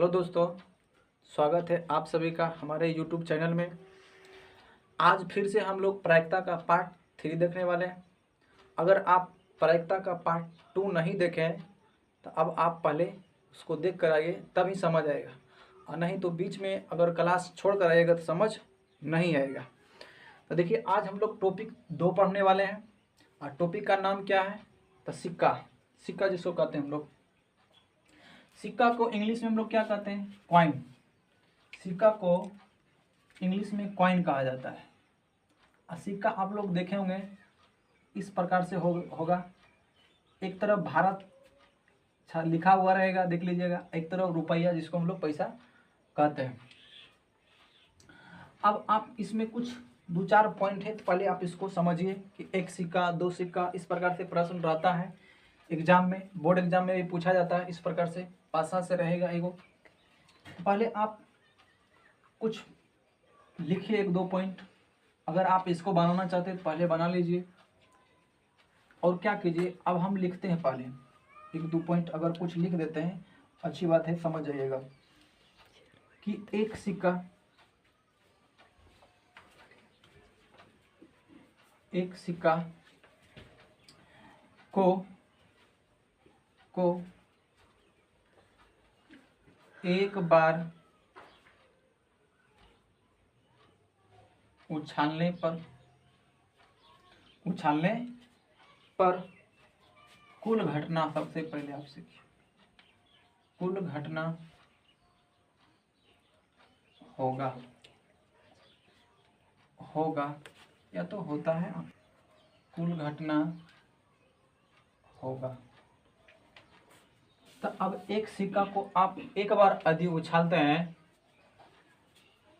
Hello दोस्तों, स्वागत है आप सभी का हमारे यूट्यूब चैनल में। आज फिर से हम लोग प्रायिकता का पार्ट 3 देखने वाले हैं। अगर आप प्रायिकता का पार्ट 2 नहीं देखें तो अब आप पहले उसको देख कर आइए, तभी समझ आएगा, और नहीं तो बीच में अगर क्लास छोड़ कर आइएगा तो समझ नहीं आएगा। तो देखिए, आज हम लोग टॉपिक 2 पढ़ने वाले हैं, और टॉपिक का नाम क्या है? तो सिक्का। सिक्का जिसको कहते हैं हम लोग, सिक्का को इंग्लिश में हम लोग क्या कहते हैं? कॉइन। सिक्का को इंग्लिश में कॉइन कहा जाता है। और सिक्का आप लोग देखे होंगे इस प्रकार से होगा। एक तरफ भारत लिखा हुआ रहेगा, देख लीजिएगा, एक तरफ रुपया जिसको हम लोग पैसा कहते हैं। अब आप इसमें कुछ 2-4 पॉइंट है, तो पहले आप इसको समझिए कि एक सिक्का, 2 सिक्का, इस प्रकार से प्रश्न रहता है एग्जाम में, बोर्ड एग्जाम में भी पूछा जाता है। इस प्रकार से पासा से रहेगा एगो। पहले आप कुछ लिखिए 1-2 पॉइंट। अगर आप इसको बनाना चाहते हैं तो पहले बना लीजिए, और क्या कीजिए, अब हम लिखते हैं पहले 1-2 पॉइंट। अगर कुछ लिख देते हैं अच्छी बात है, समझ जाइएगा कि एक सिक्का को एक बार उछालने पर कुल घटना, सबसे पहले आप सीखिए, कुल घटना होगा या तो होता है, कुल घटना होगा। तो अब एक सिक्का को आप एक बार यदि उछालते हैं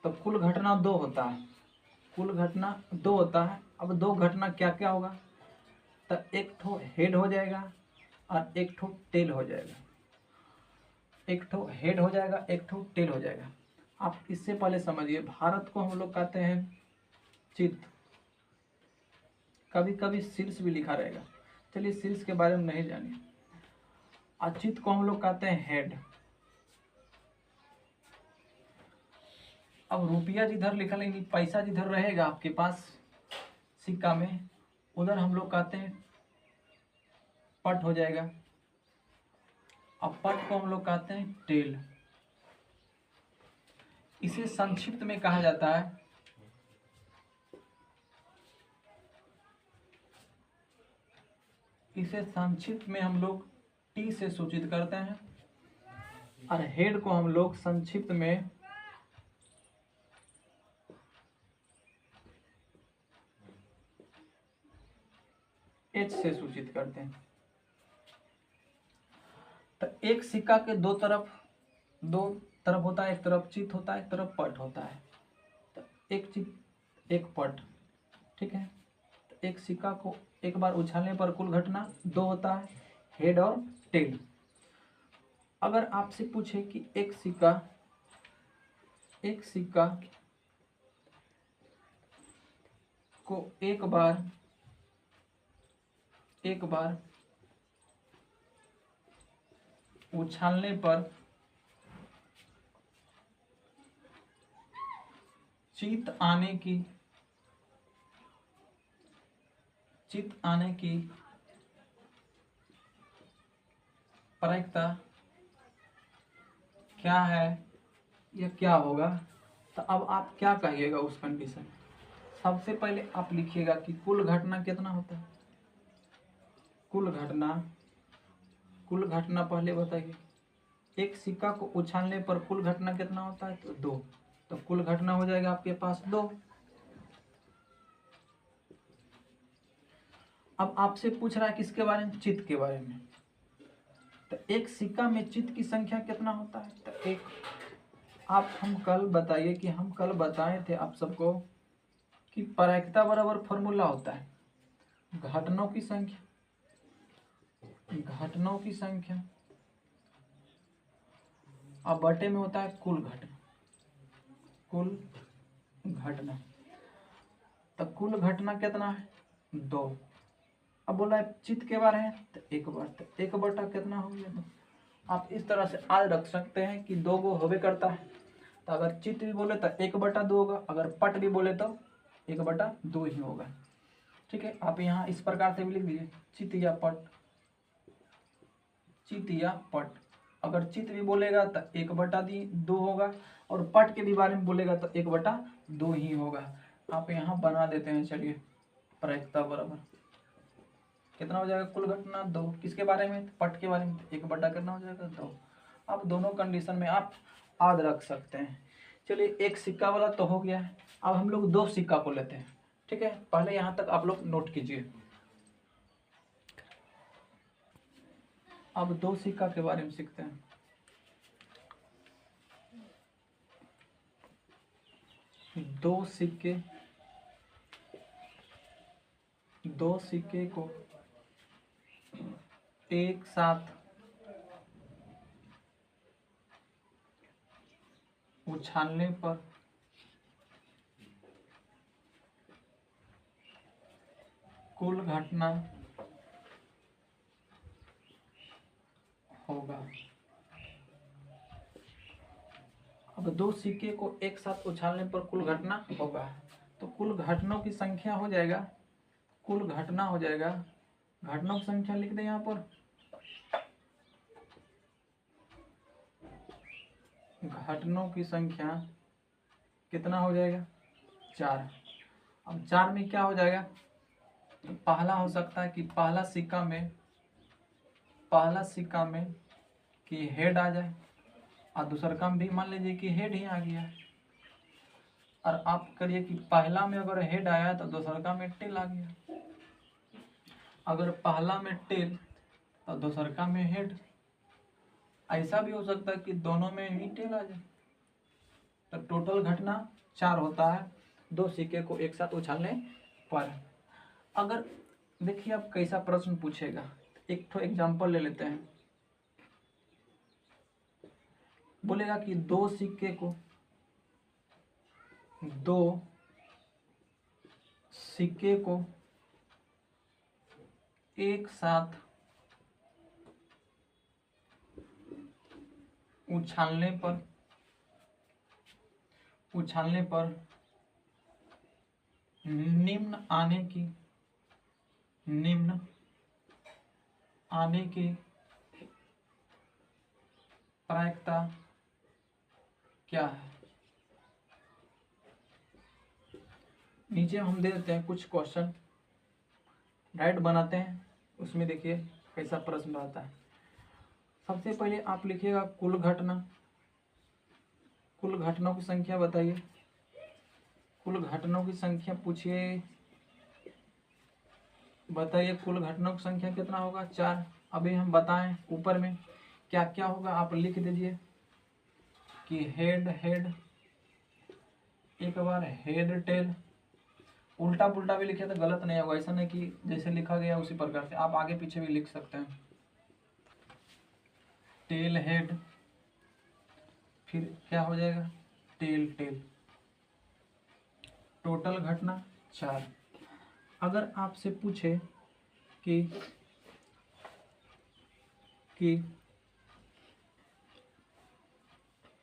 तो कुल घटना 2 होता है। कुल घटना 2 होता है। अब 2 घटना क्या क्या होगा? तो एक ठो हेड हो जाएगा और एक ठो टेल हो जाएगा। एक ठो हेड हो जाएगा, एक ठो टेल हो जाएगा। आप इससे पहले समझिए, भारत को हम लोग कहते हैं चित्त। कभी कभी शीर्ष भी लिखा रहेगा, चलिए शीर्ष के बारे में नहीं जानिए। अचित को हम लोग कहते हैं हेड। अब रुपया जिधर लिखा, लेकिन पैसा जिधर रहेगा आपके पास सिक्का में, उधर हम लोग कहते हैं पट हो जाएगा। अब पट को हम लोग कहते हैं टेल। इसे संक्षिप्त में कहा जाता है, इसे संक्षिप्त में हम लोग टी से सूचित करते हैं, और हेड को हम लोग संक्षिप्त में एच से सूचित करते हैं। तो एक सिक्का के दो तरफ होता है, एक तरफ चित होता है, एक तरफ पट होता है। तो एक चित एक पट, ठीक है। तो एक सिक्का को एक बार उछालने पर कुल घटना 2 होता है, हेड और टेल। अगर आपसे पूछे कि एक सिक्का को एक बार उछालने पर चित आने की प्रायिकता क्या है या क्या होगा? तो अब आप क्या कहिएगा उस कंडीशन? सबसे पहले आप लिखिएगा कि कुल घटना कितना होता है। कुल घटना पहले बताइए। एक सिक्का को उछालने पर कुल घटना कितना होता है? तो 2। तो कुल घटना हो जाएगा आपके पास 2। अब आपसे पूछ रहा है किसके बारे में? चित्त के बारे में। तो एक सिक्का में चित्त की संख्या कितना होता है? तो एक। हम कल बताए थे आप सबको कि प्रायिकता बराबर फॉर्मूला होता है घटनाओं की संख्या अब बटे में होता है कुल घटना। तो कुल घटना कितना है? 2। अब बोला है चित्त के बारे में, तो 1 बार, तो 1 बटा कितना हो गया? 2। आप इस तरह से आज रख सकते हैं कि 2 गो होबे करता है। तो अगर चित भी बोले तो 1/2 होगा, अगर पट भी बोले तो 1/2 ही होगा। ठीक है, आप यहाँ इस प्रकार से भी लिख दीजिए, चित या पट, चित या पट। अगर चित भी बोलेगा तो 1/2 होगा, और पट के भी बारे में बोलेगा तो 1/2 ही होगा। आप यहाँ बना देते हैं, चलिए प्रायिकता बराबर कितना हो जाएगा, कुल घटना 2, किसके बारे में, पट के बारे में, 1/, कितना हो जाएगा 2। अब दोनों कंडीशन में आप याद रख सकते हैं। चलिए एक सिक्का वाला तो हो गया है, अब हम लोग 2 सिक्का को लेते हैं। ठीक है, पहले यहाँ तक आप लोग नोट कीजिए। अब 2 सिक्का के बारे में सीखते हैं। दो सिक्के को एक साथ उछालने पर कुल घटना होगा। अब 2 सिक्के को एक साथ उछालने पर कुल घटना होगा, तो कुल घटनाओं की संख्या हो जाएगा, कुल घटना हो जाएगा, घटनाओं की संख्या लिख दें यहाँ पर, घटनाओं की संख्या कितना हो जाएगा 4। अब 4 में क्या हो जाएगा, तो पहला हो सकता है कि पहला सिक्का में कि हेड आ जाए, और दूसरा काम भी मान लीजिए कि हेड ही आ गया, और आप करिए कि पहला में अगर हेड आया तो दूसरा का में टेल आ गया, अगर पहला में टेल तो दूसरा का में हेड। ऐसा भी हो सकता है कि दोनों में ही टेल आ जाए। तो टोटल घटना 4 होता है 2 सिक्के को एक साथ उछालने पर। अगर देखिए आप कैसा प्रश्न पूछेगा, एक तो एग्जाम्पल ले लेते हैं। बोलेगा कि 2 सिक्के को एक साथ उछालने पर निम्न आने की प्रायिकता क्या है। नीचे हम दे देते हैं कुछ क्वेश्चन, राइट बनाते हैं, उसमें देखिए कैसा प्रश्न आता है। सबसे पहले आप लिखिएगा कुल घटनाओं की संख्या बताइए, कुल घटनाओं की संख्या पूछिए, बताइए कुल घटनाओं की संख्या कितना होगा 4। अभी हम बताएं ऊपर में क्या क्या होगा, आप लिख दीजिए कि हेड, एक बार हेड टेल, उल्टा पुल्टा भी लिखे तो गलत नहीं होगा, ऐसा नहीं कि जैसे लिखा गया उसी प्रकार से, आप आगे पीछे भी लिख सकते हैं। टेल हेड, फिर क्या हो जाएगा टेल। टोटल घटना 4। अगर आपसे पूछे कि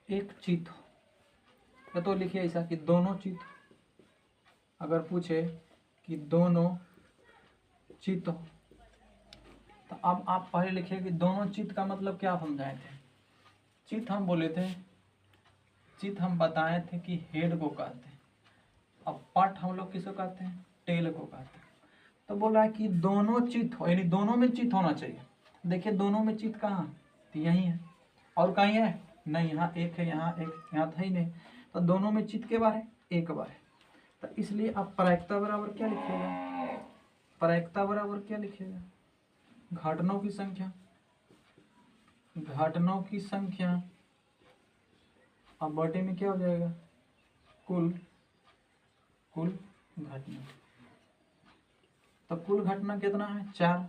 एक चित हो, तो लिखिए ऐसा कि दोनों चित। अगर पूछे कि दोनों चित हो, तो अब आप पहले लिखिए कि दोनों चित का मतलब क्या समझाए थे। चित हम बोले थे, चित हम बताए थे कि हेड को कहते हैं, अब पट हम लोग किसको कहते हैं, टेल को कहते हैं। तो बोला है कि दोनों चित हो, यानी दोनों में चित होना चाहिए। देखिए दोनों में चित कहाँ, तो यहीं है, और कहीं है नहीं, यहाँ एक है, यहाँ एक, यहाँ था ही नहीं, तो दोनों में चित के बार है, एक बार है। तो इसलिए आप प्रायिकता बराबर क्या लिखिएगा, प्रायिकता बराबर क्या लिखिएगा, घटनाओं की संख्या, अब बटे में क्या हो जाएगा कुल घटना। तो कुल घटना कितना है 4।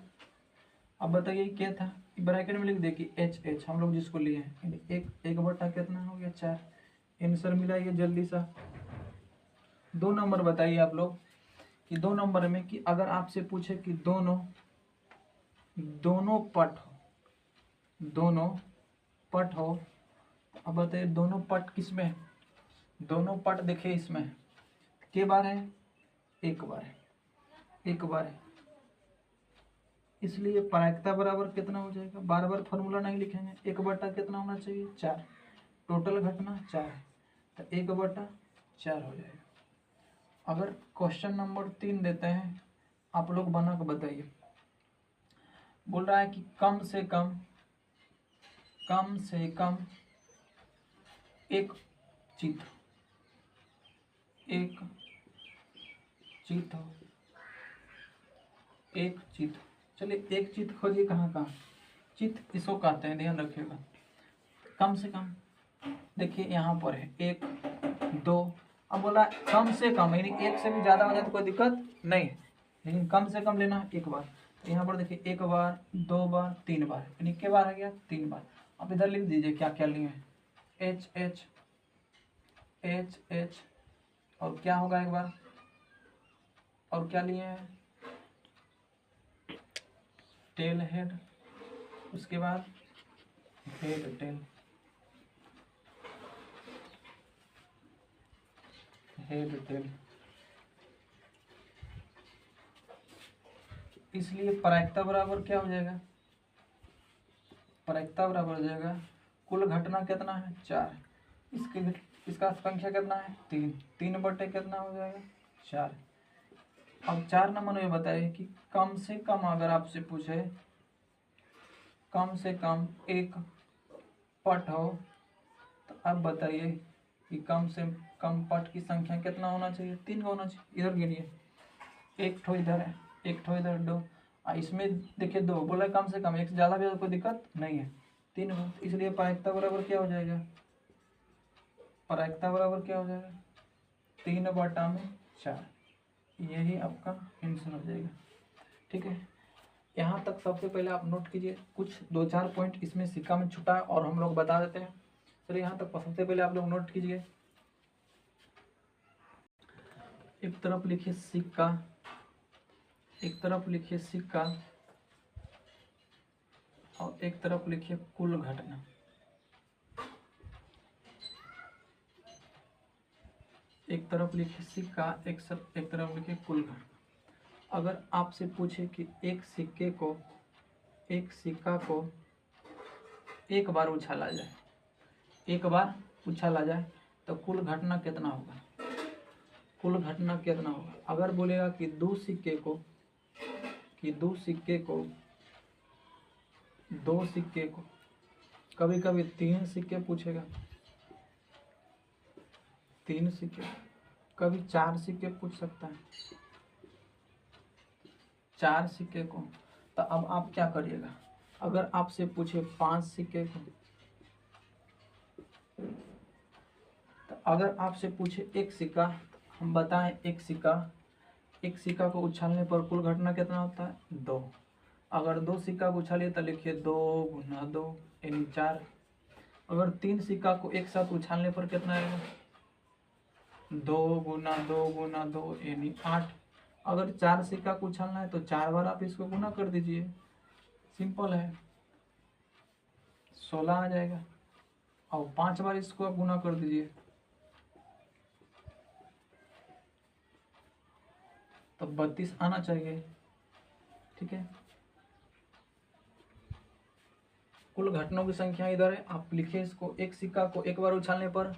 अब बताइए क्या था, ब्रैकेट में लिख दे कि एच हम लोग जिसको लिए हैं, एक बटा कितना हो गया 4। आंसर मिलाइए जल्दी सा। 2 नंबर बताइए आप लोग कि 2 नंबर में कि अगर आपसे पूछे कि दोनों पट हो, दोनों पट हो। अब बताइए दोनों पट किस में, दोनों पट देखिए इसमें के बार है, एक बार है, एक बार है, इसलिए प्रायिकता बराबर कितना हो जाएगा, बार बार फॉर्मूला नहीं लिखेंगे, एक बटा कितना होना चाहिए 4, टोटल घटना 4 है तो 1/4 हो जाएगा। अगर क्वेश्चन नंबर 3 देते हैं, आप लोग बना के बताइए। बोल रहा है कि कम से कम एक चित्र, एक चित्र, एक चित्र, चलिए एक चित्र खोजिए कहाँ कहाँ, चित्र इसको कहते हैं, ध्यान रखिएगा। कम से कम देखिए यहाँ पर है 1 2, अब बोला कम से कम यानी एक से भी ज़्यादा हो जाए तो कोई दिक्कत नहीं है, लेकिन कम से कम लेना है एक बार। तो यहाँ पर देखिए 1 बार 2 बार 3 बार, यानी के बार आ गया 3 बार। अब इधर लिख दीजिए क्या क्या लिए हैं, एच एच एच एच, और क्या होगा एक बार, और क्या लिए हैं टेल हेड, उसके बाद हेड टेल, हेड टेल। इसलिए प्रायिकता बराबर क्या हो जाएगा, प्रायिकता बराबर हो जाएगा कुल घटना कितना है 4, इसका संख्या कितना है 3, 3 बटे कितना हो जाएगा 4। अब 4 नंबर में बताइए कि कम से कम अगर आपसे पूछे कम से कम एक पट हो, तो अब बताइए कि कम से कम पट की संख्या कितना होना चाहिए, 3 का होना चाहिए। इधर गिनिए, एक ठो इधर है, एक ठो इधर, 2, इसमें देखिए 2 बोला कम से कम, एक से ज़्यादा भी कोई दिक्कत नहीं है, 3 हो, इसलिए प्रायिकता बराबर क्या हो जाएगा, प्रायिकता बराबर क्या हो जाएगा 3/4, यही आपका आंसर हो जाएगा। ठीक है, यहाँ तक सबसे पहले आप नोट कीजिए, कुछ 2-4 पॉइंट इसमें सिक्का में छुटा है और हम लोग बता देते हैं। चलिए यहाँ तक सबसे पहले आप लोग नोट कीजिए, एक तरफ लिखिए सिक्का, एक तरफ लिखिए सिक्का और एक तरफ लिखिए कुल घटना। एक तरफ लिखिए सिक्का, एक तरफ लिखिए कुल घटना। अगर आपसे पूछे कि एक सिक्का को एक बार उछाला जाए, एक बार उछाला जाए तो कुल घटना कितना होगा, कुल घटना कितना होगा। अगर बोलेगा कि दो सिक्के को कभी कभी 3 सिक्के पूछेगा, 3 सिक्के, कभी 4 सिक्के पूछ सकता है, 4 सिक्के को। तो अब आप क्या करिएगा, अगर आपसे पूछे 5 सिक्के को, तो अगर आपसे पूछे एक सिक्का, हम बताएं एक सिक्का को उछालने पर कुल घटना कितना होता है 2। अगर 2 सिक्का को उछालिए तो लिखिए 2 गुना 2 यानी 4। अगर 3 सिक्का को एक साथ उछालने पर कितना आएगा 2 गुना 2 गुना 2 यानी 8। अगर 4 सिक्का को उछालना है तो 4 बार आप इसको गुना कर दीजिए, सिंपल है, 16 आ जाएगा। और 5 बार इसको आप गुना कर दीजिए तो 32 आना चाहिए। ठीक है, कुल घटनाओं की संख्या इधर है, आप लिखिए इसको, एक सिक्का को एक बार उछालने पर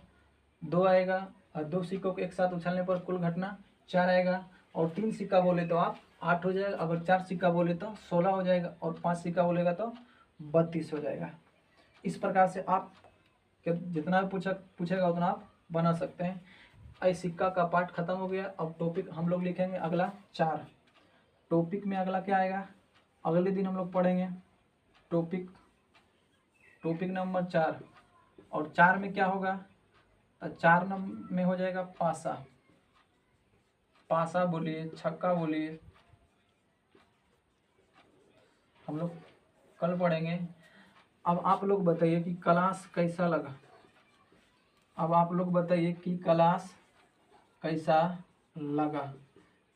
2 आएगा और 2 सिक्कों को एक साथ उछालने पर कुल घटना 4 आएगा। और 3 सिक्का बोले तो आप 8 हो जाएगा, अगर 4 सिक्का बोले तो 16 हो जाएगा और 5 सिक्का बोलेगा तो 32 हो जाएगा। इस प्रकार से आप जितना भी पूछेगा उतना आप बना सकते हैं। इस सिक्का का पार्ट खत्म हो गया। अब टॉपिक हम लोग लिखेंगे अगला 4। टॉपिक में अगला क्या आएगा, अगले दिन हम लोग पढ़ेंगे टॉपिक नंबर 4। और 4 में क्या होगा, तो 4 नंबर में हो जाएगा पासा, पासा बोलिए, छक्का बोलिए, हम लोग कल पढ़ेंगे। अब आप लोग बताइए कि क्लास कैसा लगा, अब आप लोग बताइए कि क्लास कैसा लगा,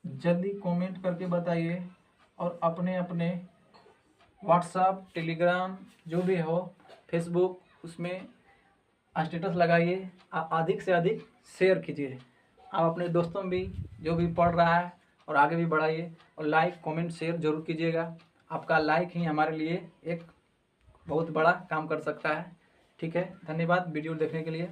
जल्दी कमेंट करके बताइए। और अपने अपने व्हाट्सएप, टेलीग्राम जो भी हो, फेसबुक उसमें स्टेटस लगाइए, आप अधिक से अधिक शेयर कीजिए। आप अपने दोस्तों में भी जो भी पढ़ रहा है और आगे भी बढ़ाइए, और लाइक कमेंट शेयर जरूर कीजिएगा। आपका लाइक ही हमारे लिए एक बहुत बड़ा काम कर सकता है। ठीक है, धन्यवाद वीडियो देखने के लिए।